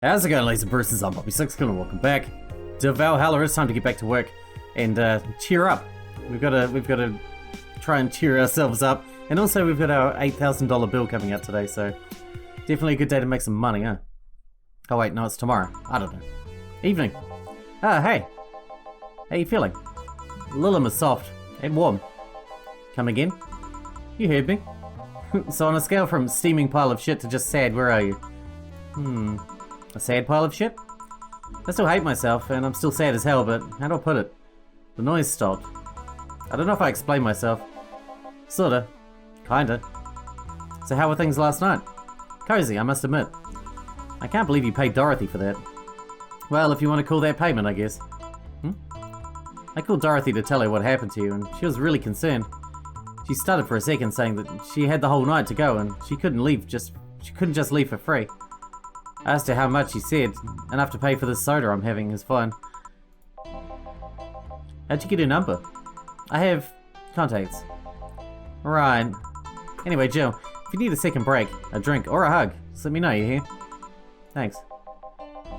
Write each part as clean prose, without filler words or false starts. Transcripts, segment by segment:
How's it going, ladies and bruises? I'm Bobby Sixkilla. Welcome back to Valhalla. It's time to get back to work and cheer up. We've got to try and cheer ourselves up, and also we've got our $8,000 bill coming out today, so definitely a good day to make some money, huh? Oh wait, no, it's tomorrow. I don't know. Evening. Ah, hey. How you feeling? Lilim is soft and warm. Come again? You heard me. So on a scale from steaming pile of shit to just sad, where are you? A sad pile of shit? I still hate myself, and I'm still sad as hell, but how do I put it? The noise stopped. I don't know if I explained myself. Sorta. Kinda. So how were things last night? Cozy, I must admit. I can't believe you paid Dorothy for that. Well, if you want to call that payment, I guess. I called Dorothy to tell her what happened to you, and she was really concerned. She stuttered for a second, saying that she had the whole night to go, and she couldn't just leave for free. I asked her how much. She said, enough to pay for this soda I'm having is fine. How'd you get her number? I have contacts. Right. Anyway, Jill, if you need a second break, a drink, or a hug, just let me know, you hear? Thanks.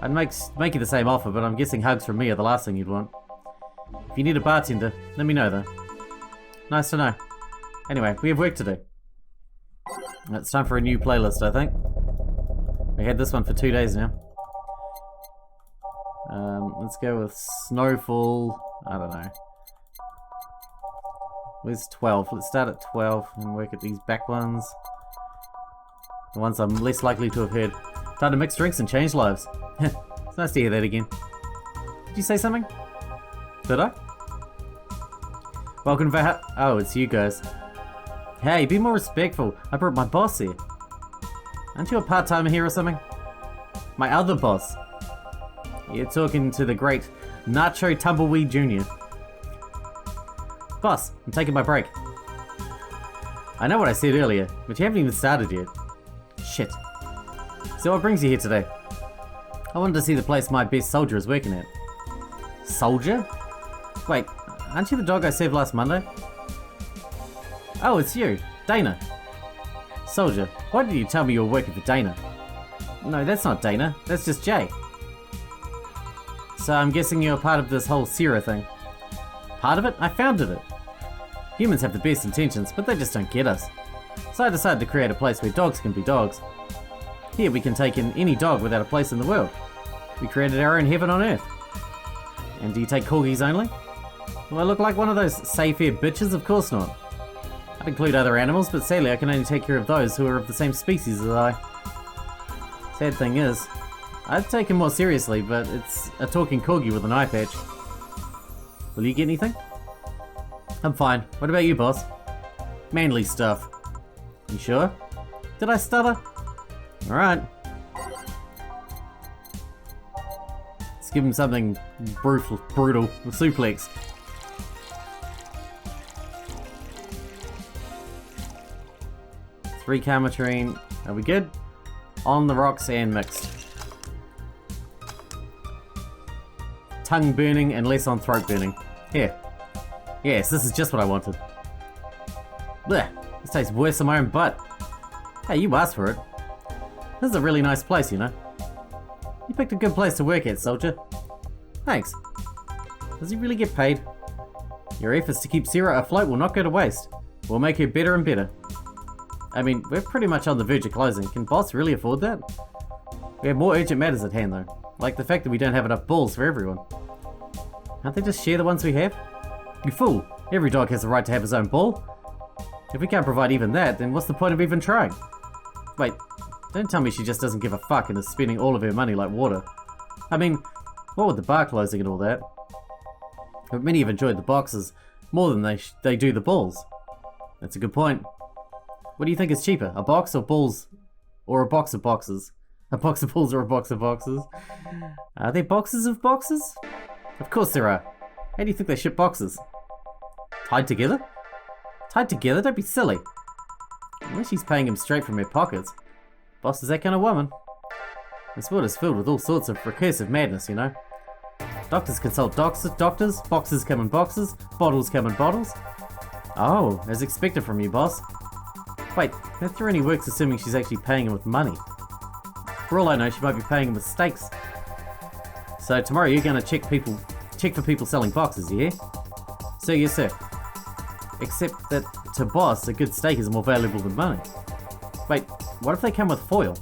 I'd make you the same offer, but I'm guessing hugs from me are the last thing you'd want. If you need a bartender, let me know though. Nice to know. Anyway, we have work to do. It's time for a new playlist, I think. We had this one for 2 days now. Let's go with Snowfall. I don't know. Where's 12? Let's start at 12 and work at these back ones. The ones I'm least likely to have heard. Time to mix drinks and change lives. It's nice to hear that again. Did you say something? Did I? Welcome to Valhalla. Oh, it's you guys. Hey, be more respectful. I brought my boss here. Aren't you a part-timer here or something? My other boss. You're talking to the great Nacho Tumbleweed Jr. Boss, I'm taking my break. I know what I said earlier, but you haven't even started yet. Shit. So what brings you here today? I wanted to see the place my best soldier is working at. Soldier? Wait, aren't you the dog I saved last Monday? Oh, it's you, Dana. Soldier, why did you tell me you were working for Dana? No, that's not Dana, that's just Jay. So I'm guessing you're part of this whole Sierra thing. Part of it? I founded it. Humans have the best intentions, but they just don't get us. So I decided to create a place where dogs can be dogs. Here we can take in any dog without a place in the world. We created our own heaven on earth. And do you take corgis only? Do I look like one of those safe-air bitches? Of course not. I'd include other animals, but sadly I can only take care of those who are of the same species as I. Sad thing is, I'd take him more seriously, but it's a talking corgi with an eye patch. Will you get anything? I'm fine. What about you, boss? Manly stuff. You sure? Did I stutter? Alright. Let's give him something brutal. A suplex. Three Carmatrine. Are we good? On the rocks and mixed. Tongue burning and less on throat burning. Here. Yes, this is just what I wanted. Blech, this tastes worse than my own butt. Hey, you asked for it. This is a really nice place, you know. You picked a good place to work at, soldier. Thanks. Does he really get paid? Your efforts to keep Sarah afloat will not go to waste. We'll make her better and better. I mean, we're pretty much on the verge of closing. Can boss really afford that? We have more urgent matters at hand though. Like the fact that we don't have enough balls for everyone. Can't they just share the ones we have? You fool! Every dog has the right to have his own ball. If we can't provide even that, then what's the point of even trying? Wait, don't tell me she just doesn't give a fuck and is spending all of her money like water. I mean, what with the bar closing and all that? But many have enjoyed the boxes more than they do the balls. That's a good point. What do you think is cheaper, a box of balls or a box of boxes? A box of balls or a box of boxes? Are there boxes of boxes? Of course there are. How do you think they ship boxes? Tied together? Tied together? Don't be silly. Unless she's paying him straight from her pockets. Boss is that kind of woman. This world is filled with all sorts of recursive madness, you know. Doctors consult doctors, boxes come in boxes, bottles come in bottles. Oh, as expected from you, boss. Wait, that theory only works assuming she's actually paying him with money. For all I know, she might be paying him with steaks. So tomorrow you're gonna check for people selling boxes, you hear? Sir, yes sir. Except that to boss, a good steak is more valuable than money. Wait, what if they come with foil?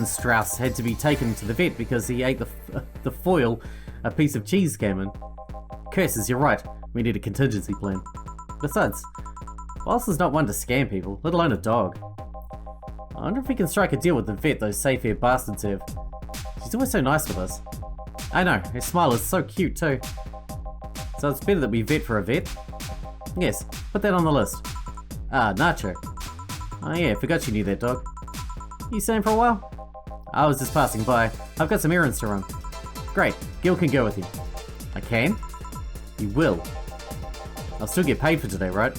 Strauss had to be taken to the vet because he ate the foil a piece of cheese came in. Curses, you're right. We need a contingency plan. Besides, Boss is not one to scam people, let alone a dog. I wonder if we can strike a deal with the vet those safe air bastards have. She's always so nice with us. I know, her smile is so cute too. So it's better that we vet for a vet? Yes, put that on the list. Ah, Nacho. Oh yeah, forgot you knew that dog. You staying for a while? I was just passing by. I've got some errands to run. Great, Gil can go with you. I can? You will. I'll still get paid for today, right?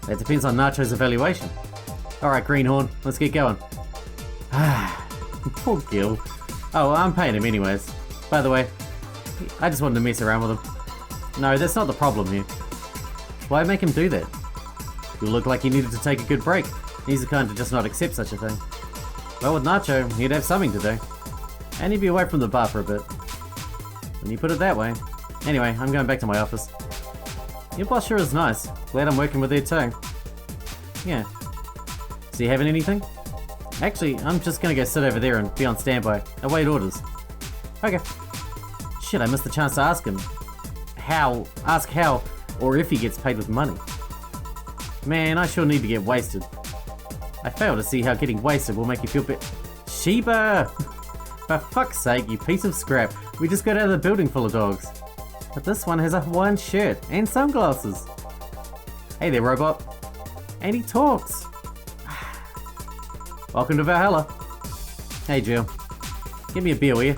That depends on Nacho's evaluation. Alright, Greenhorn, let's get going. Poor Gil. Oh, I'm paying him anyways. By the way, I just wanted to mess around with him. No, that's not the problem here. Why make him do that? You look like he needed to take a good break. He's the kind to just not accept such a thing. Well, with Nacho, he'd have something to do. And he'd be away from the bar for a bit. When you put it that way. Anyway, I'm going back to my office. Your boss sure is nice. Glad I'm working with her too. Yeah. So you having anything? Actually, I'm just gonna go sit over there and be on standby. Await orders. Okay. Shit, I missed the chance to ask him. Ask how or if he gets paid with money. Man, I sure need to get wasted. I fail to see how getting wasted will make you feel better. Sheba! For fuck's sake, you piece of scrap. We just got out of the building full of dogs. But this one has a Hawaiian shirt and sunglasses. Hey there, robot. And he talks. Welcome to Valhalla. Hey, Jill. Give me a beer, will you?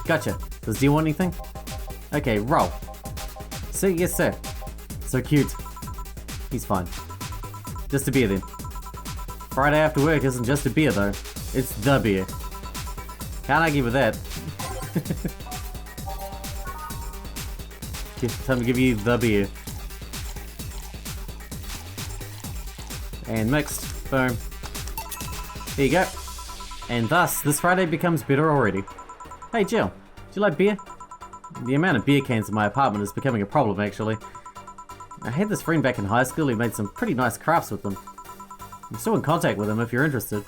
Gotcha. Does Jill want anything? Okay, roll. Sir, yes, sir. So cute. He's fine. Just a beer then. Friday after work isn't just a beer though. It's the beer. Can't argue with that. Time to give you the beer. And mixed. Boom. There you go. And thus, this Friday becomes better already. Hey Jill, do you like beer? The amount of beer cans in my apartment is becoming a problem actually. I had this friend back in high school who made some pretty nice crafts with them. I'm still in contact with him if you're interested.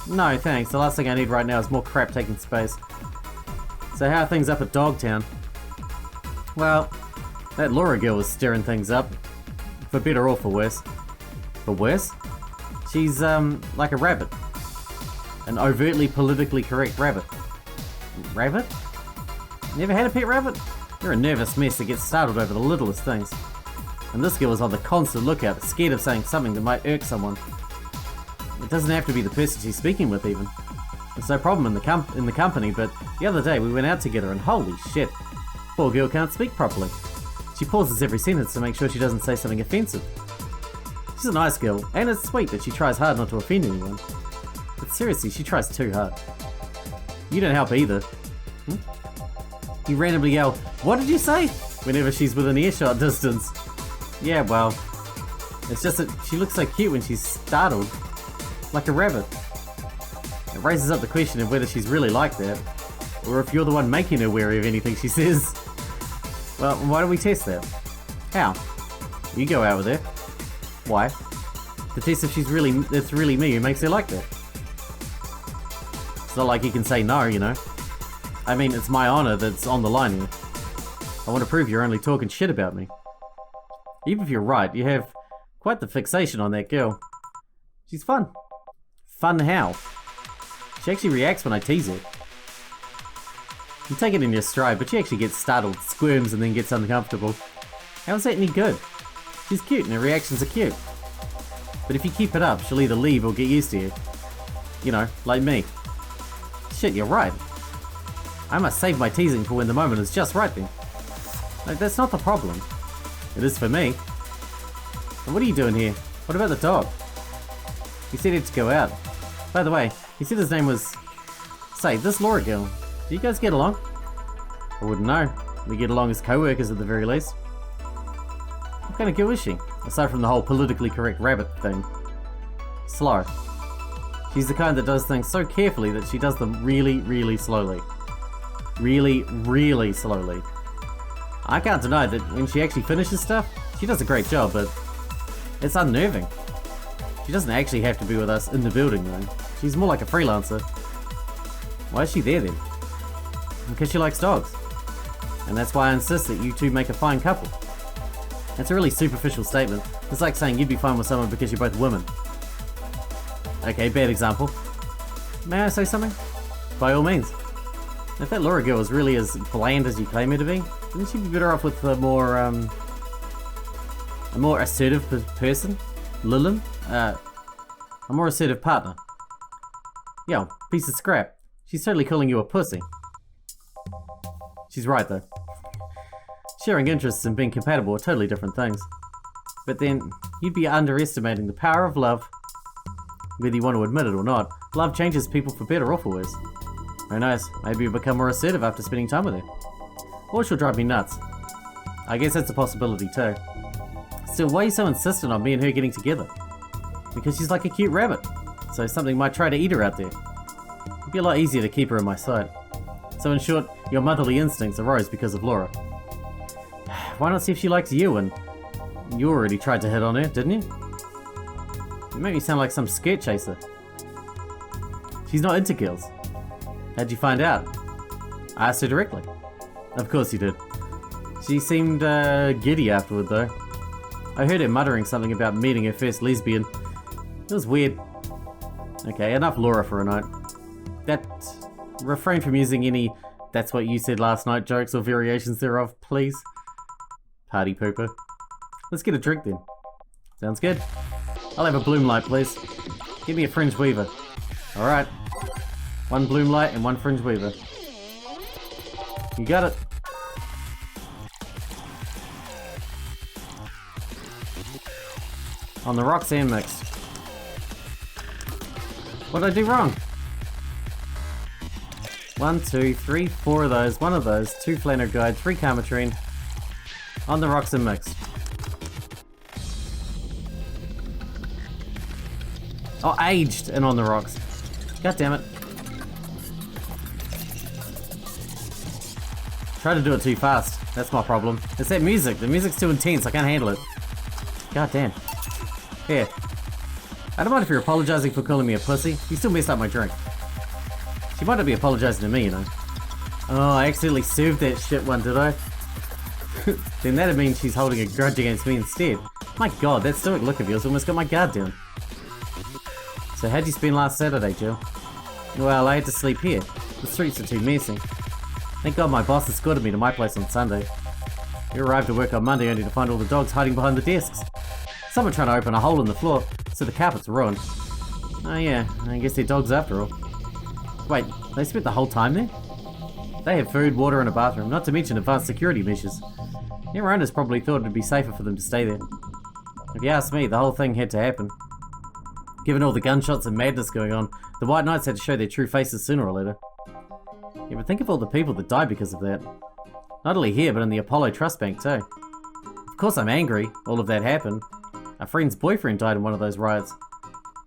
No thanks, the last thing I need right now is more crap taking space. So how are things up at Dogtown? Well, that Laura girl was stirring things up. For better or for worse. For worse? She's, like a rabbit. An overtly politically correct rabbit. Rabbit? Never had a pet rabbit? You're a nervous mess that gets startled over the littlest things. And this girl is on the constant lookout, scared of saying something that might irk someone. It doesn't have to be the person she's speaking with even. There's no problem in the company, but the other day we went out together and holy shit, poor girl can't speak properly. She pauses every sentence to make sure she doesn't say something offensive. She's a nice girl, and it's sweet that she tries hard not to offend anyone. But seriously, she tries too hard. You don't help either. You randomly yell, "What did you say?" whenever she's within earshot distance. Yeah, well, it's just that she looks so cute when she's startled. Like a rabbit. It raises up the question of whether she's really like that, or if you're the one making her wary of anything she says. Well, why don't we test that? How? You go out with her. Why? To test if it's really me who makes her like that. It's not like you can say no, you know. I mean, it's my honor that's on the line here. I want to prove you're only talking shit about me. Even if you're right, you have quite the fixation on that girl. She's fun. Fun how? She actually reacts when I tease her. You take it in your stride, but she actually gets startled, squirms, and then gets uncomfortable. How's that any good? She's cute and her reactions are cute. But if you keep it up, she'll either leave or get used to you. You know, like me. Shit, you're right. I must save my teasing for when the moment is just right then. Like, that's not the problem. It is for me. And what are you doing here? What about the dog? He said he had to go out. By the way, he said his name was... Say, this Laura girl. Do you guys get along? I wouldn't know. We get along as co-workers at the very least. What kind of girl is she? Aside from the whole politically correct rabbit thing. Slow. She's the kind that does things so carefully that she does them really, really slowly. Really, really slowly. I can't deny that when she actually finishes stuff, she does a great job, but it's unnerving. She doesn't actually have to be with us in the building though. She's more like a freelancer. Why is she there then? Because she likes dogs. And that's why I insist that you two make a fine couple. It's a really superficial statement. It's like saying you'd be fine with someone because you're both women. Okay, bad example. May I say something? By all means. If that Laura girl is really as bland as you claim her to be, wouldn't she be better off with a more assertive person? Lilin? A more assertive partner. Yo, piece of scrap. She's totally calling you a pussy. She's right though. Sharing interests and being compatible are totally different things. But then, you'd be underestimating the power of love. Whether you want to admit it or not, love changes people for better or for worse. Who knows, maybe you'll become more assertive after spending time with her. Or she'll drive me nuts. I guess that's a possibility too. Still, why are you so insistent on me and her getting together? Because she's like a cute rabbit, so something might try to eat her out there. It'd be a lot easier to keep her in my sight. So in short, your motherly instincts arose because of Laura. Why not see if she likes you? And you already tried to hit on her, didn't you? You make me sound like some skirt chaser. She's not into girls. How'd you find out? I asked her directly. Of course you did. She seemed giddy afterward though. I heard her muttering something about meeting her first lesbian. It was weird. Okay, enough Laura for a night. Refrain from using any "that's what you said last night" jokes or variations thereof, please. Party pooper. Let's get a drink then. Sounds good. I'll have a bloom light, please. Give me a fringe weaver. Alright. One bloom light and one fringe weaver. You got it. On the rocks and mixed. What did I do wrong? 1, 2, 3, 4 of those, 1 of those, 2 Flanner Guide, 3 Carmatrine. On the rocks and mixed. Oh, aged and on the rocks. God damn it. Try to do it too fast. That's my problem. It's that music. The music's too intense. I can't handle it. God damn. Here. I don't mind if you're apologizing for calling me a pussy. You still messed up my drink. She might not be apologizing to me, you know. Oh, I accidentally served that shit one, did I? Then that'd mean she's holding a grudge against me instead. My god, that stoic look of yours almost got my guard down. So how'd you spend last Saturday, Jill? Well, I had to sleep here. The streets are too messy. Thank god my boss escorted me to my place on Sunday. We arrived at work on Monday only to find all the dogs hiding behind the desks. Someone trying to open a hole in the floor, so the carpet's ruined. Oh yeah, I guess they're dogs after all. Wait, they spent the whole time there? They have food, water and a bathroom, not to mention advanced security measures. Their owners probably thought it'd be safer for them to stay there. If you ask me, the whole thing had to happen. Given all the gunshots and madness going on, the White Knights had to show their true faces sooner or later. Yeah, but think of all the people that died because of that. Not only here, but in the Apollo Trust Bank too. Of course I'm angry, all of that happened. A friend's boyfriend died in one of those riots.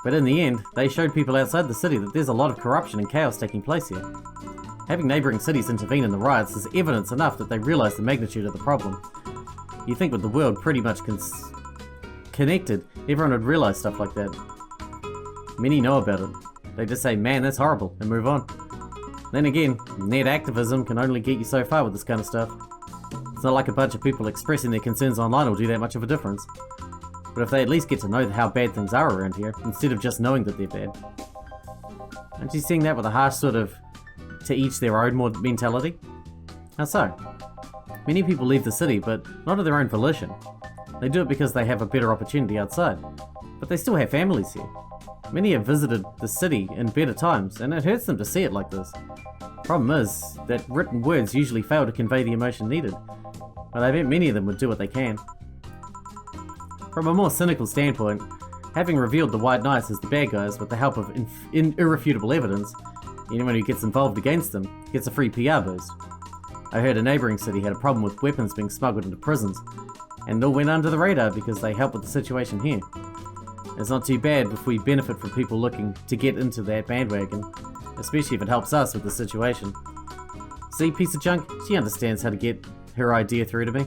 But in the end, they showed people outside the city that there's a lot of corruption and chaos taking place here. Having neighbouring cities intervene in the riots is evidence enough that they realise the magnitude of the problem. You think with the world pretty much connected, everyone would realise stuff like that. Many know about it. They just say, man, that's horrible, and move on. Then again, net activism can only get you so far with this kind of stuff. It's not like a bunch of people expressing their concerns online will do that much of a difference. But if they at least get to know how bad things are around here, instead of just knowing that they're bad. Aren't you seeing that with a harsh sort of to each their own mentality? How so? Many people leave the city, but not of their own volition. They do it because they have a better opportunity outside. But they still have families here. Many have visited the city in better times, and it hurts them to see it like this. Problem is that written words usually fail to convey the emotion needed, but I bet many of them would do what they can. From a more cynical standpoint, having revealed the White Knights as the bad guys with the help of irrefutable evidence, anyone who gets involved against them gets a free PR boost. I heard a neighbouring city had a problem with weapons being smuggled into prisons, and all went under the radar because they helped with the situation here. It's not too bad if we benefit from people looking to get into that bandwagon, especially if it helps us with the situation. See, piece of junk? She understands how to get her idea through to me.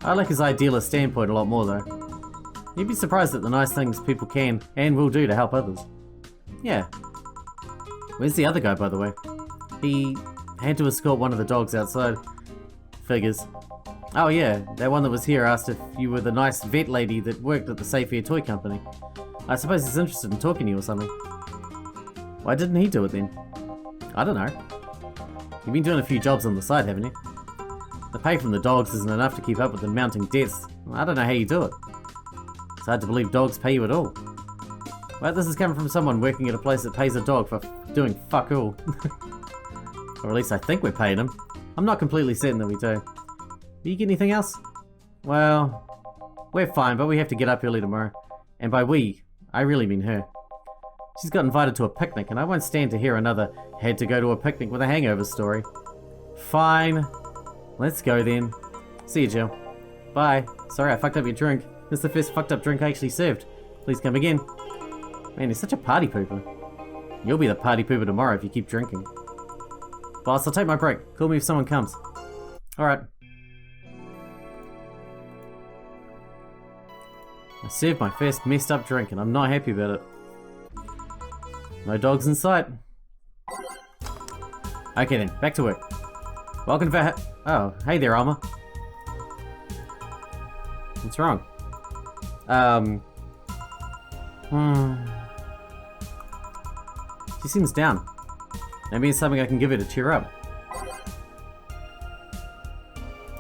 I like his idealist standpoint a lot more though. You'd be surprised at the nice things people can and will do to help others. Yeah. Where's the other guy, by the way? He had to escort one of the dogs outside. Figures. Oh yeah, that one that was here asked if you were the nice vet lady that worked at the Safe Air Toy Company. I suppose he's interested in talking to you or something. Why didn't he do it then? I don't know. You've been doing a few jobs on the side, haven't you? The pay from the dogs isn't enough to keep up with the mounting debts. I don't know how you do it. It's hard to believe dogs pay you at all. Well, this is coming from someone working at a place that pays a dog for doing fuck all. Or at least I think we're paying him. I'm not completely certain that we do. Do you get anything else? Well, we're fine, but we have to get up early tomorrow. And by we, I really mean her. She's got invited to a picnic, and I won't stand to hear another had to go to a picnic with a hangover story. Fine. Let's go then. See you, Jill. Bye. Sorry I fucked up your drink. This is the first fucked up drink I actually served. Please come again. Man, he's such a party pooper. You'll be the party pooper tomorrow if you keep drinking. Boss, I'll take my break. Call me if someone comes. Alright. I served my first messed up drink and I'm not happy about it. No dogs in sight. Okay then, back to work. Welcome to Oh, hey there, Alma. What's wrong? She seems down. Maybe it's something I can give her to cheer up.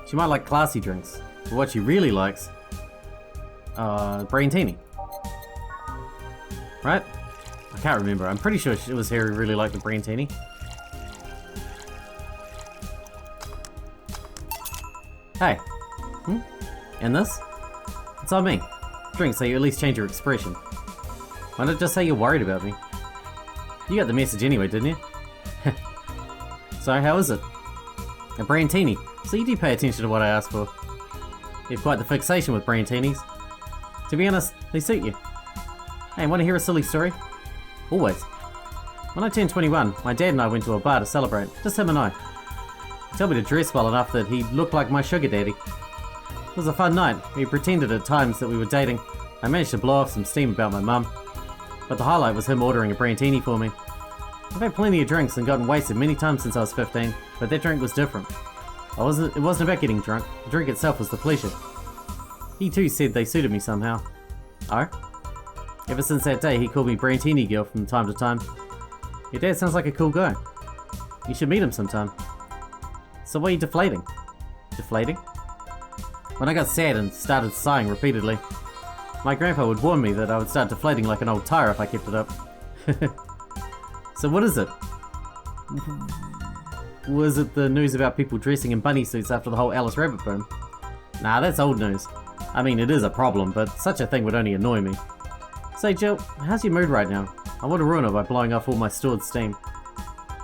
She might like classy drinks, but what she really likes, Braintini. Right? I can't remember. I'm pretty sure it was her who really liked the Braintini. Hey. And this? It's on me. Drink so you at least change your expression. Why not just say you're worried about me? You got the message anyway, didn't you? So, how is it? A Braintini. So you do pay attention to what I asked for. You have quite the fixation with Braintinis. To be honest, they suit you. Hey, want to hear a silly story? Always. When I turned 21, my dad and I went to a bar to celebrate. Just him and I. He told me to dress well enough that he looked like my sugar daddy. It was a fun night. We pretended at times that we were dating. I managed to blow off some steam about my mum. But the highlight was him ordering a Braintini for me. I've had plenty of drinks and gotten wasted many times since I was 15, but that drink was different. It wasn't about getting drunk. The drink itself was the pleasure. He too said they suited me somehow. Oh? Ever since that day, he called me Braintini girl from time to time. Your dad sounds like a cool guy. You should meet him sometime. So why are you deflating? Deflating? When I got sad and started sighing repeatedly, my grandpa would warn me that I would start deflating like an old tire if I kept it up. So what is it? Was it the news about people dressing in bunny suits after the whole Alice Rabbit boom? Nah, that's old news. I mean, it is a problem, but such a thing would only annoy me. Say, Jill, how's your mood right now? I want to ruin it by blowing off all my stored steam.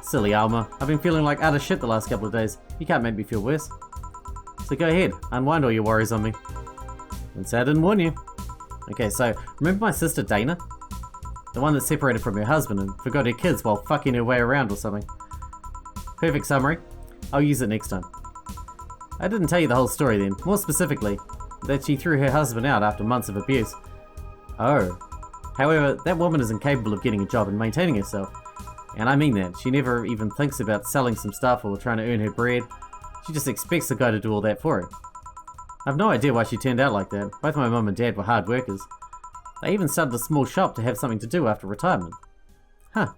Silly Alma, I've been feeling like utter shit the last couple of days. You can't make me feel worse. So go ahead, unwind all your worries on me. And say I didn't warn you. Okay, so, remember my sister Dana? The one that separated from her husband and forgot her kids while fucking her way around or something. Perfect summary. I'll use it next time. I didn't tell you the whole story then. More specifically, that she threw her husband out after months of abuse. Oh. However, that woman is incapable of getting a job and maintaining herself. And I mean that. She never even thinks about selling some stuff or trying to earn her bread. She just expects the guy to do all that for her. I've no idea why she turned out like that. Both my mum and dad were hard workers. They even started a small shop to have something to do after retirement. Huh.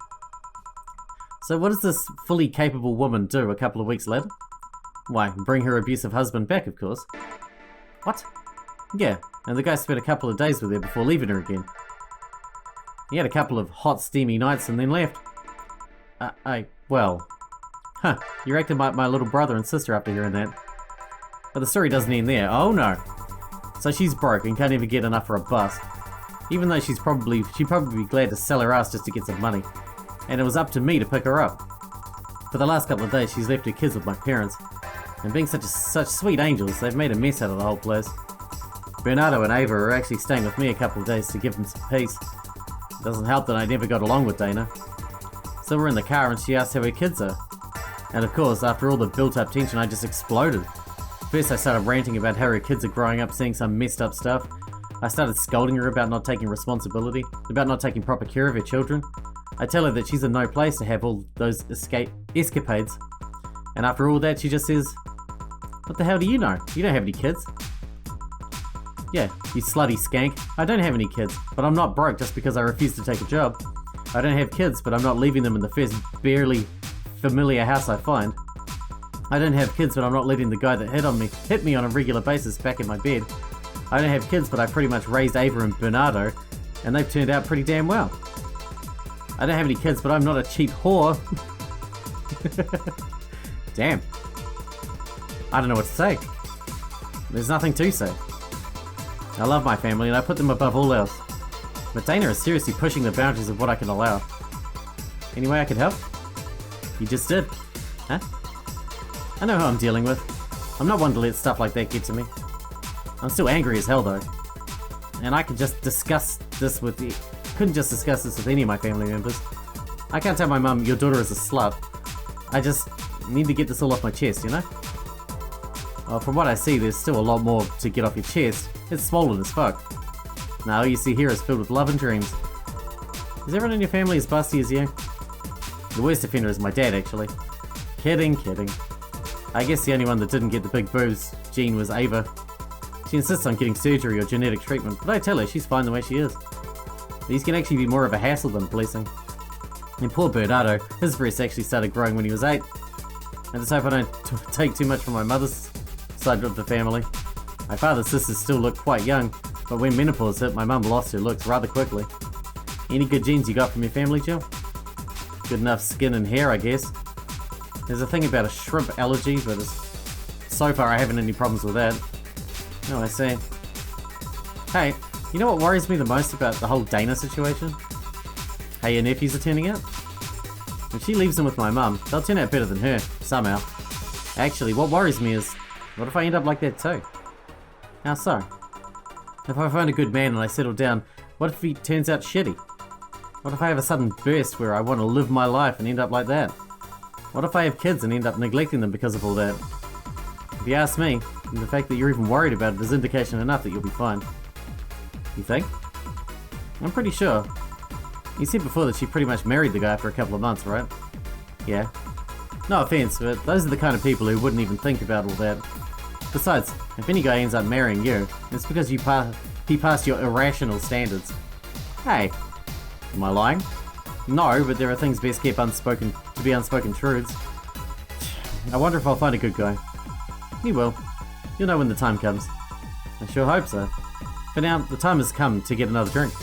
So what does this fully capable woman do a couple of weeks later? Why, bring her abusive husband back, of course. What? Yeah, and the guy spent a couple of days with her before leaving her again. He had a couple of hot, steamy nights and then left. Well... Huh, you're acting like my little brother and sister after hearing that. But the story doesn't end there. Oh no. So she's broke and can't even get enough for a bus. Even though she'd probably be glad to sell her ass just to get some money. And it was up to me to pick her up. For the last couple of days she's left her kids with my parents. And being such sweet angels, they've made a mess out of the whole place. Bernardo and Ava are actually staying with me a couple of days to give them some peace. It doesn't help that I never got along with Dana. So we're in the car and she asked how her kids are. And of course, after all the built-up tension, I just exploded. First I started ranting about how her kids are growing up seeing some messed up stuff. I started scolding her about not taking responsibility, about not taking proper care of her children. I tell her that she's in no place to have all those escapades. And after all that, she just says, "What the hell do you know? You don't have any kids." Yeah, you slutty skank. I don't have any kids, but I'm not broke just because I refuse to take a job. I don't have kids, but I'm not leaving them in the first barely familiar house I find. I don't have kids, but I'm not letting the guy that hit me on a regular basis back in my bed. I don't have kids, but I pretty much raised Ava and Bernardo, and they've turned out pretty damn well. I don't have any kids, but I'm not a cheap whore. Damn. I don't know what to say. There's nothing to say. I love my family and I put them above all else. But Dana is seriously pushing the boundaries of what I can allow. Any way I can help? You just did. Huh? I know who I'm dealing with. I'm not one to let stuff like that get to me. I'm still angry as hell though. And I could just discuss this with the... couldn't just discuss this with any of my family members. I can't tell my mum, your daughter is a slut. I just need to get this all off my chest, you know? Well, from what I see, there's still a lot more to get off your chest. It's swollen as fuck. Now all you see here is filled with love and dreams. Is everyone in your family as busty as you? The worst offender is my dad, actually. Kidding. I guess the only one that didn't get the big boobs gene was Ava. She insists on getting surgery or genetic treatment, but I tell her she's fine the way she is. These can actually be more of a hassle than a blessing. And poor Bernardo, his breasts actually started growing when he was 8. I just hope I don't take too much from my mother's side of the family. My father's sisters still look quite young, but when menopause hit, my mum lost her looks rather quickly. Any good genes you got from your family, Jill? Good enough skin and hair, I guess. There's a thing about a shrimp allergy, but so far I haven't any problems with that. Oh, I see. Hey, you know what worries me the most about the whole Dana situation? How your nephews are turning out? When she leaves them with my mum, they'll turn out better than her, somehow. Actually, what worries me is, what if I end up like that too? How so? If I find a good man and I settle down, what if he turns out shitty? What if I have a sudden burst where I want to live my life and end up like that? What if I have kids and end up neglecting them because of all that? If you ask me, the fact that you're even worried about it is indication enough that you'll be fine. You think? I'm pretty sure. You said before that she pretty much married the guy for a couple of months, right? Yeah. No offense, but those are the kind of people who wouldn't even think about all that. Besides, if any guy ends up marrying you, it's because he passed your irrational standards. Hey, am I lying? No, but there are things best kept unspoken to be unspoken truths. I wonder if I'll find a good guy. You will. You'll know when the time comes. I sure hope so. For now, the time has come to get another drink.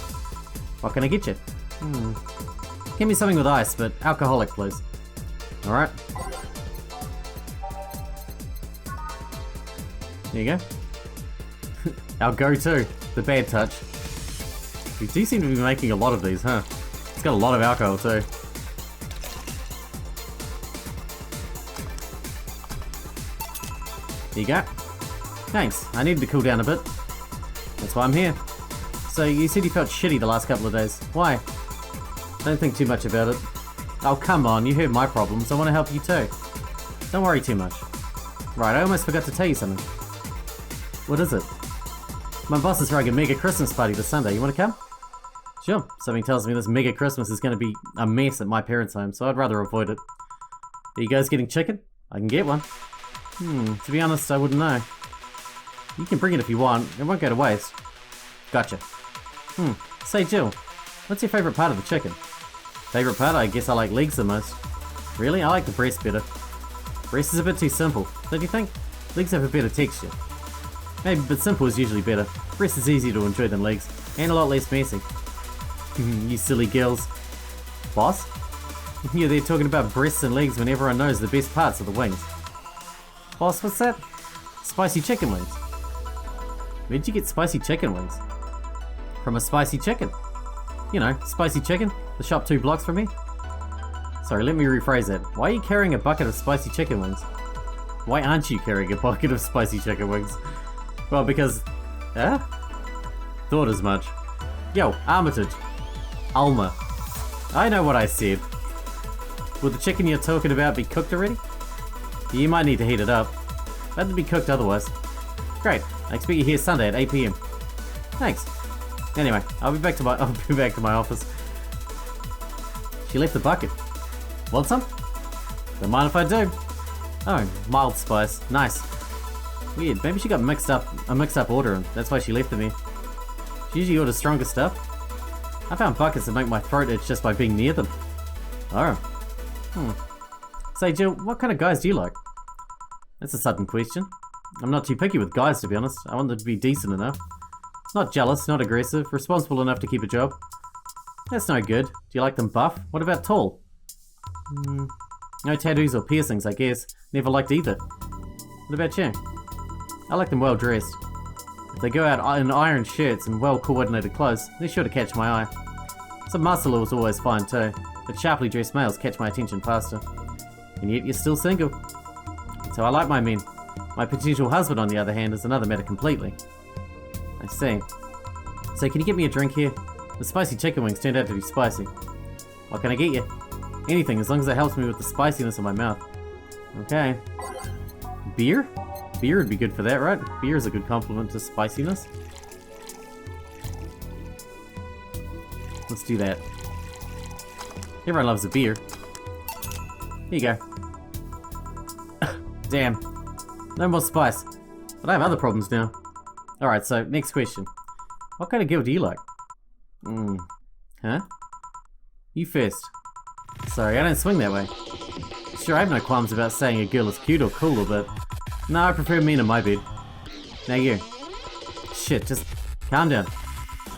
What can I get you? Give me something with ice, but alcoholic, please. Alright. There you go. Our go-to, the bad touch. We do seem to be making a lot of these, huh? It's got a lot of alcohol too. There you go. Thanks, I needed to cool down a bit. That's why I'm here. So you said you felt shitty the last couple of days. Why? Don't think too much about it. Oh come on, you heard my problems, I want to help you too. Don't worry too much. Right, I almost forgot to tell you something. What is it? My boss is throwing a mega Christmas party this Sunday, you want to come? Sure, something tells me this mega Christmas is going to be a mess at my parents' home, so I'd rather avoid it. Are you guys getting chicken? I can get one. To be honest, I wouldn't know. You can bring it if you want, it won't go to waste. Gotcha. Say Jill, what's your favourite part of the chicken? Favourite part? I guess I like legs the most. Really? I like the breast better. Breast is a bit too simple, don't you think? Legs have a better texture. Maybe, but simple is usually better. Breast is easier to enjoy than legs, and a lot less messy. You silly girls. Boss? You're there talking about breasts and legs when everyone knows the best parts are the wings. Boss, what's that? Spicy chicken wings. Where'd you get spicy chicken wings? From a spicy chicken. You know, spicy chicken, the shop 2 blocks from me. Sorry, let me rephrase that. Why are you carrying a bucket of spicy chicken wings? Why aren't you carrying a bucket of spicy chicken wings? Well, because Huh? Thought as much. Yo, Armitage. Alma. I know what I said. Will the chicken you're talking about be cooked already? You might need to heat it up. Let it be cooked otherwise. Great. I expect you here Sunday at 8 PM. Thanks. Anyway, I'll be back to my office. She left the bucket. Want some? Don't mind if I do. Oh, mild spice. Nice. Weird. Maybe she got a mixed-up order, and that's why she left them here. She usually orders stronger stuff. I found buckets that make my throat itch just by being near them. Oh. Say, Jill, what kind of guys do you like? That's a sudden question. I'm not too picky with guys, to be honest. I want them to be decent enough. Not jealous, not aggressive, responsible enough to keep a job. That's no good. Do you like them buff? What about tall? No tattoos or piercings, I guess. Never liked either. What about you? I like them well dressed. If they go out in iron shirts and well coordinated clothes, they're sure to catch my eye. Some muscle is always fine too, but sharply dressed males catch my attention faster. And yet you're still single. So I like my men. My potential husband, on the other hand, is another matter completely. I see. So can you get me a drink here? The spicy chicken wings turned out to be spicy. What can I get you? Anything, as long as it helps me with the spiciness in my mouth. Okay. Beer? Beer would be good for that, right? Beer is a good complement to spiciness. Let's do that. Everyone loves a beer. Here you go. Damn. No more spice. But I have other problems now. Alright, so next question. What kind of girl do you like? Huh? You first. Sorry, I don't swing that way. Sure, I have no qualms about saying a girl is cute or cool, but no, I prefer men in my bed. Now you. Shit, just calm down.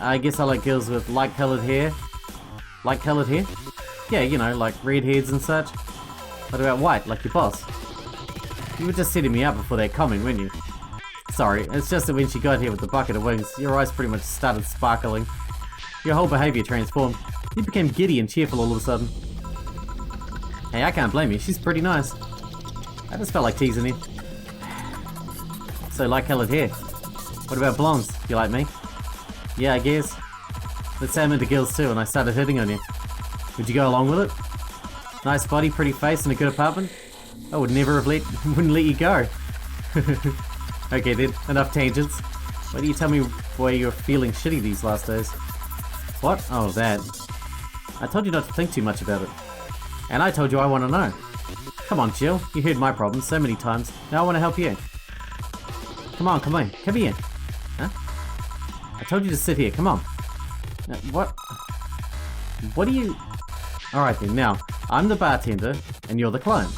I guess I like girls with light-colored hair. Light-colored hair? Yeah, you know, like redheads and such. What about white, like your boss? You were just setting me up before that comment, weren't you? Sorry, it's just that when she got here with the bucket of wings, your eyes pretty much started sparkling. Your whole behaviour transformed. You became giddy and cheerful all of a sudden. Hey, I can't blame you, she's pretty nice. I just felt like teasing you. So, light-coloured hair. What about blondes? You like me? Yeah, I guess. Let's say I'm into girls too, and I started hitting on you. Would you go along with it? Nice body, pretty face, and a good apartment? I would never have wouldn't let you go. Okay then, enough tangents. Why do you tell me why you're feeling shitty these last days? What? Oh, that. I told you not to think too much about it. And I told you I want to know. Come on, Jill. You heard my problems so many times. Now I want to help you. Come on, come here. Huh? I told you to sit here, come on. What? What do you... Alright then, now, I'm the bartender, and you're the client.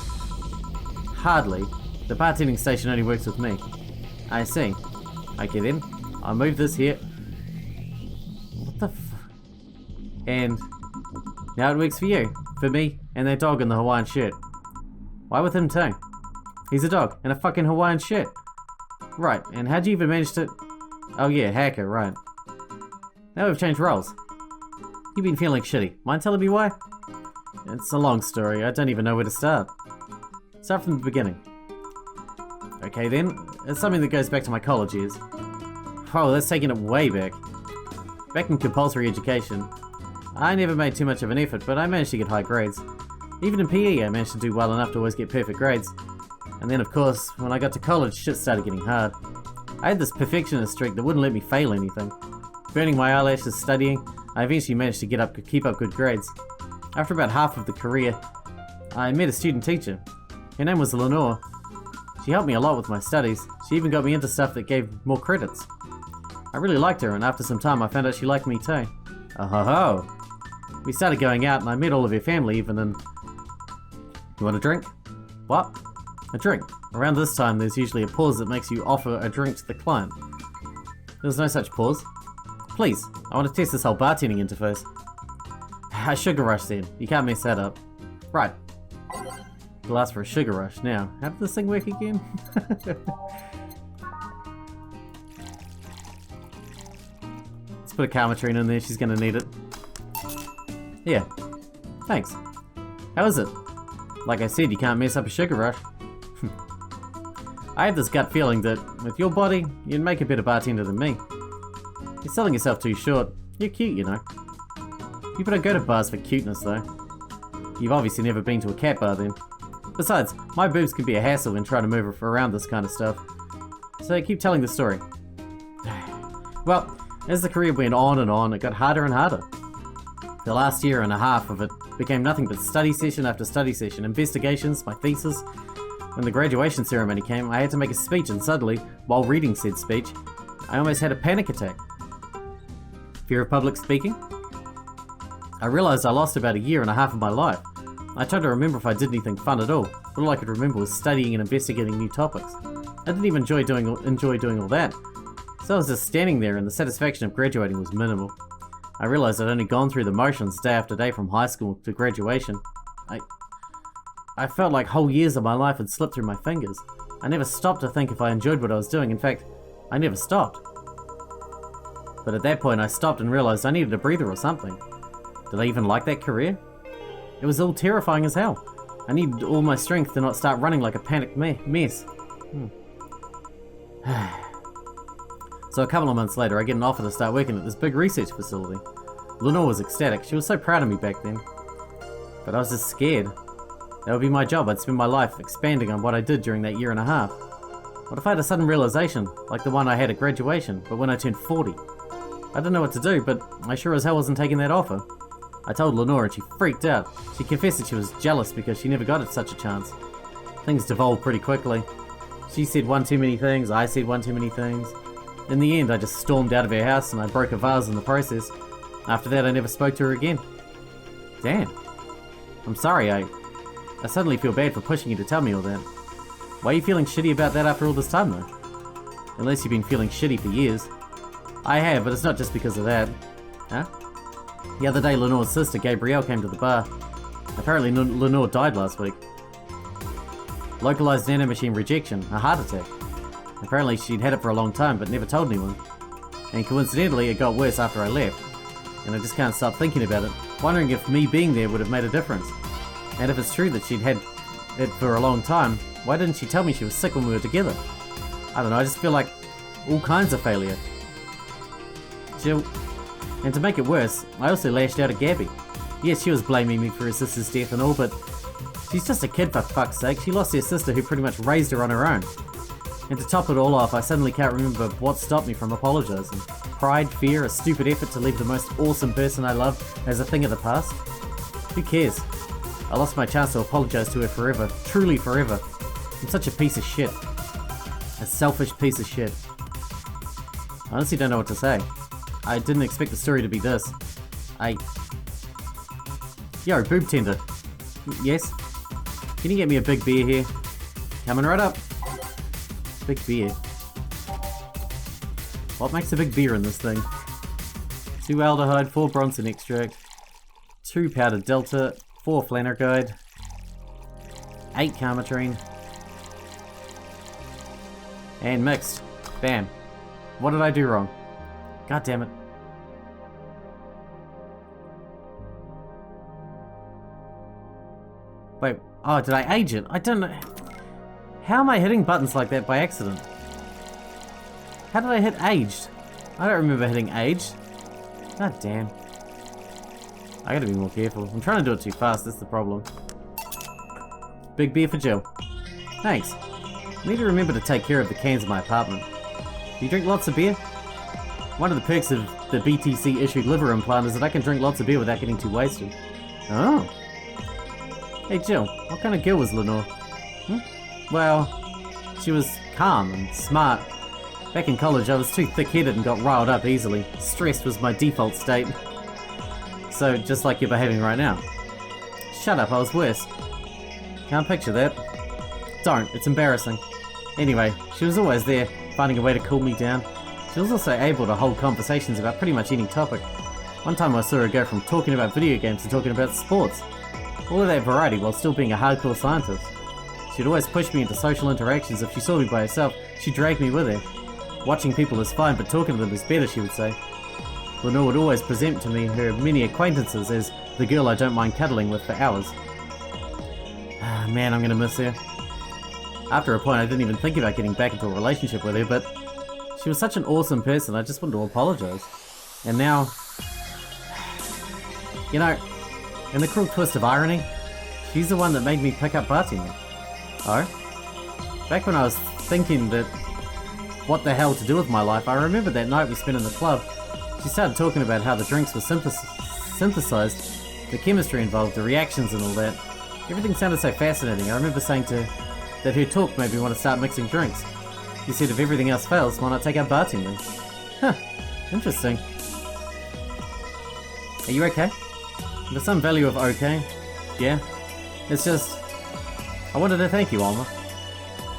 Hardly. The bartending station only works with me. I see. Okay then, I'll move this here. What the f... And... now it works for you, for me, and that dog in the Hawaiian shirt. Why with him too? He's a dog, in a fucking Hawaiian shirt. Right, and how'd you even manage to... Oh yeah, hacker, right. Now we've changed roles. You've been feeling shitty. Mind telling me why? It's a long story, I don't even know where to start. Start from the beginning. Okay then, it's something that goes back to my college years. Oh, that's taking it way back. Back in compulsory education, I never made too much of an effort, but I managed to get high grades. Even in PE, I managed to do well enough to always get perfect grades. And then of course, when I got to college, shit started getting hard. I had this perfectionist streak that wouldn't let me fail anything. Burning my eyelashes studying, I eventually managed to keep up good grades. After about half of the career, I met a student teacher. Her name was Lenore. She helped me a lot with my studies. She even got me into stuff that gave more credits. I really liked her, and after some time I found out she liked me too. Oh ho ho! We started going out and I met all of her family even and... You want a drink? What? A drink. Around this time there's usually a pause that makes you offer a drink to the client. There's no such pause. Please, I want to test this whole bartending interface. A sugar rush then. You can't mess that up. Right. We'll ask for a sugar rush. Now, how did this thing work again? Let's put a Karmatrine in there, she's gonna need it. Yeah. Thanks. How is it? Like I said, you can't mess up a sugar rush. I had this gut feeling that, with your body, you'd make a better bartender than me. You're selling yourself too short. You're cute, you know. People don't go to bars for cuteness, though. You've obviously never been to a cat bar, then. Besides, my boobs can be a hassle when trying to move around this kind of stuff. So keep telling the story. Well, as the career went on, it got harder and harder. The last year and a half of it became nothing but study session after study session, investigations, my thesis. When the graduation ceremony came, I had to make a speech, and suddenly, while reading said speech, I almost had a panic attack. Fear of public speaking? I realised I lost about a year and a half of my life. I tried to remember if I did anything fun at all, but all I could remember was studying and investigating new topics. I didn't even enjoy doing all that, so I was just standing there, and the satisfaction of graduating was minimal. I realised I'd only gone through the motions day after day from high school to graduation. I felt like whole years of my life had slipped through my fingers. I never stopped to think if I enjoyed what I was doing. In fact, I never stopped. But at that point I stopped and realised I needed a breather or something. Did I even like that career? It was all terrifying as hell. I needed all my strength to not start running like a panicked mess. So a couple of months later, I get an offer to start working at this big research facility. Lenore was ecstatic. She was so proud of me back then. But I was just scared. That would be my job. I'd spend my life expanding on what I did during that year and a half. What if I had a sudden realization, like the one I had at graduation, but when I turned 40? I didn't know what to do, but I sure as hell wasn't taking that offer. I told Lenore and she freaked out. She confessed that she was jealous because she never got such a chance. Things devolved pretty quickly. She said one too many things, I said one too many things. In the end, I just stormed out of her house and I broke a vase in the process. After that, I never spoke to her again. Damn. I'm sorry, I suddenly feel bad for pushing you to tell me all that. Why are you feeling shitty about that after all this time, though? Unless you've been feeling shitty for years. I have, but it's not just because of that. Huh? The other day, Lenore's sister, Gabrielle, came to the bar. Apparently, Lenore died last week. Localized nanomachine rejection, a heart attack. Apparently, she'd had it for a long time, but never told anyone. And coincidentally, it got worse after I left. And I just can't stop thinking about it, wondering if me being there would have made a difference. And if it's true that she'd had it for a long time, why didn't she tell me she was sick when we were together? I don't know, I just feel like all kinds of failure. Jill. And to make it worse, I also lashed out at Gabby. Yes, she was blaming me for her sister's death and all, but she's just a kid for fuck's sake. She lost her sister who pretty much raised her on her own. And to top it all off, I suddenly can't remember what stopped me from apologizing. Pride, fear, a stupid effort to leave the most awesome person I love as a thing of the past? Who cares? I lost my chance to apologize to her forever. Truly forever. I'm such a piece of shit. A selfish piece of shit. I honestly don't know what to say. I didn't expect the story to be this. Yo, boob tender. Yes? Can you get me a big beer here? Coming right up. Big beer. What makes a big beer in this thing? 2 aldehyde, 4 Bronson extract, 2 powdered delta, 4 flanargide, 8 carmetrine, and mixed. Bam. What did I do wrong? God damn it. Wait, oh, did I age it? I don't know. How am I hitting buttons like that by accident? How did I hit aged? I don't remember hitting aged. God damn. I gotta be more careful. I'm trying to do it too fast, that's the problem. Big beer for Jill. Thanks. I need to remember to take care of the cans in my apartment. Do you drink lots of beer? One of the perks of the BTC issued liver implant is that I can drink lots of beer without getting too wasted. Oh. Hey Jill, what kind of girl was Lenore? Well, she was calm and smart. Back in college I was too thick-headed and got riled up easily. Stress was my default state. So, just like you're behaving right now. Shut up, I was worse. Can't picture that. Don't, it's embarrassing. Anyway, she was always there, finding a way to cool me down. She was also able to hold conversations about pretty much any topic. One time I saw her go from talking about video games to talking about sports. All of that variety while still being a hardcore scientist. She'd always push me into social interactions. If she saw me by herself, she'd drag me with her. Watching people is fine, but talking to them is better, she would say. Lenore would always present to me her many acquaintances as the girl I don't mind cuddling with for hours. Ah, man, I'm gonna miss her. After a point, I didn't even think about getting back into a relationship with her, but she was such an awesome person, I just wanted to apologize. And now, you know, in the cruel twist of irony, she's the one that made me pick up bartending. Oh? Back when I was thinking that what the hell to do with my life, I remember that night we spent in the club. She started talking about how the drinks were synthesized, the chemistry involved, the reactions and all that. Everything sounded so fascinating. I remember saying to her that her talk made me want to start mixing drinks. She said if everything else fails, why not take up bartending? Huh, interesting. Are you okay? There's some value of okay. Yeah? It's just, I wanted to thank you, Alma.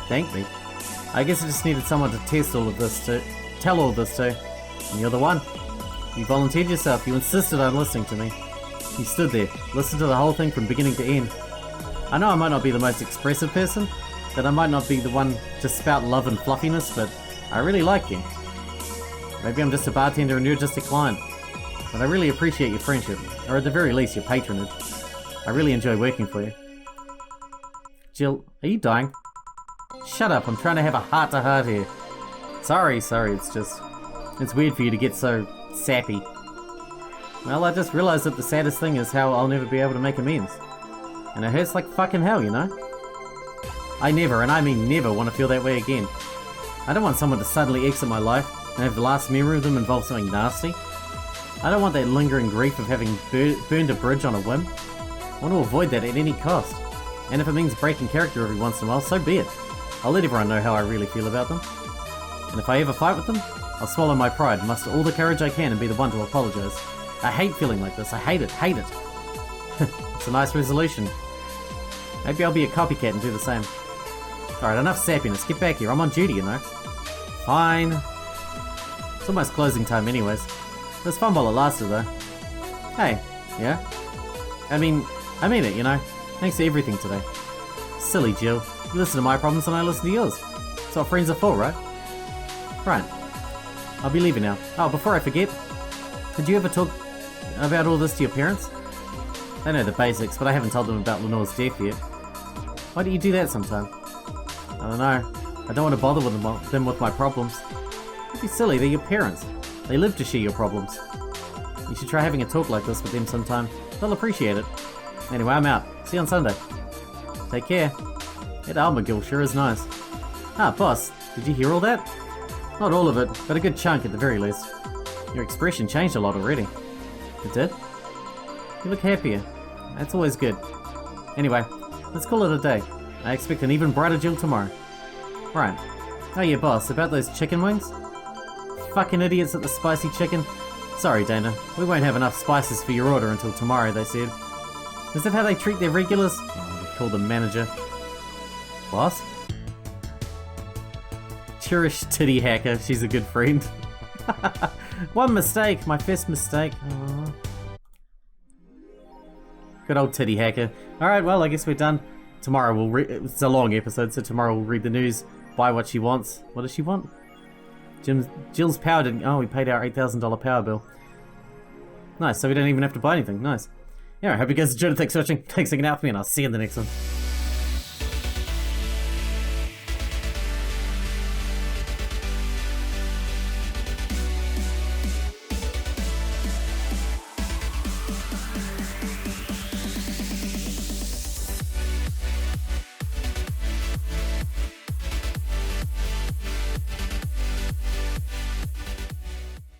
Thank me? I guess I just needed someone to tell all of this to, and you're the one. You volunteered yourself, you insisted on listening to me. You stood there, listened to the whole thing from beginning to end. I know I might not be the most expressive person, that I might not be the one to spout love and fluffiness, but I really like you. Maybe I'm just a bartender and you're just a client, but I really appreciate your friendship, or at the very least your patronage. I really enjoy working for you. Jill, are you dying? Shut up, I'm trying to have a heart-to-heart here. Sorry, it's weird for you to get so sappy. Well, I just realized that the saddest thing is how I'll never be able to make amends. And it hurts like fucking hell, you know? I never, and I mean never, want to feel that way again. I don't want someone to suddenly exit my life and have the last memory of them involve something nasty. I don't want that lingering grief of having burned a bridge on a whim. I want to avoid that at any cost. And if it means breaking character every once in a while, so be it. I'll let everyone know how I really feel about them. And if I ever fight with them, I'll swallow my pride, muster all the courage I can and be the one to apologize. I hate feeling like this, I hate it. It's a nice resolution. Maybe I'll be a copycat and do the same. Alright, enough sappiness, get back here, I'm on duty, you know. Fine. It's almost closing time anyways. It was fun while it lasted though. Hey, yeah? I mean it, you know. Thanks for everything today. Silly Jill. You listen to my problems and I listen to yours. That's what friends are for, right? Right. I'll be leaving now. Oh, before I forget, did you ever talk about all this to your parents? They know the basics, but I haven't told them about Lenore's death yet. Why do you do that sometime? I don't know. I don't want to bother with them with my problems. Don't be silly, they're your parents. They live to share your problems. You should try having a talk like this with them sometime. They'll appreciate it. Anyway, I'm out. See you on Sunday. Take care. That Alma Guild sure is nice. Ah, boss, did you hear all that? Not all of it, but a good chunk at the very least. Your expression changed a lot already. It did? You look happier. That's always good. Anyway, let's call it a day. I expect an even brighter Jill tomorrow. Right. Oh yeah, boss, about those chicken wings? Fucking idiots at the spicy chicken. Sorry, Dana. We won't have enough spices for your order until tomorrow, they said. Is that how they treat their regulars? Oh, they call the manager. Boss? Cherished titty hacker. She's a good friend. One mistake. My first mistake. Aww. Good old titty hacker. Alright, well, I guess we're done. Tomorrow we'll read... It's a long episode, so tomorrow we'll read the news, buy what she wants. What does she want? Jill's power didn't... Oh, we paid our $8,000 power bill. Nice, so we don't even have to buy anything. Nice. Yeah, I hope you guys enjoyed it. Thanks for watching. Thanks for hanging out with me, and I'll see you in the next one.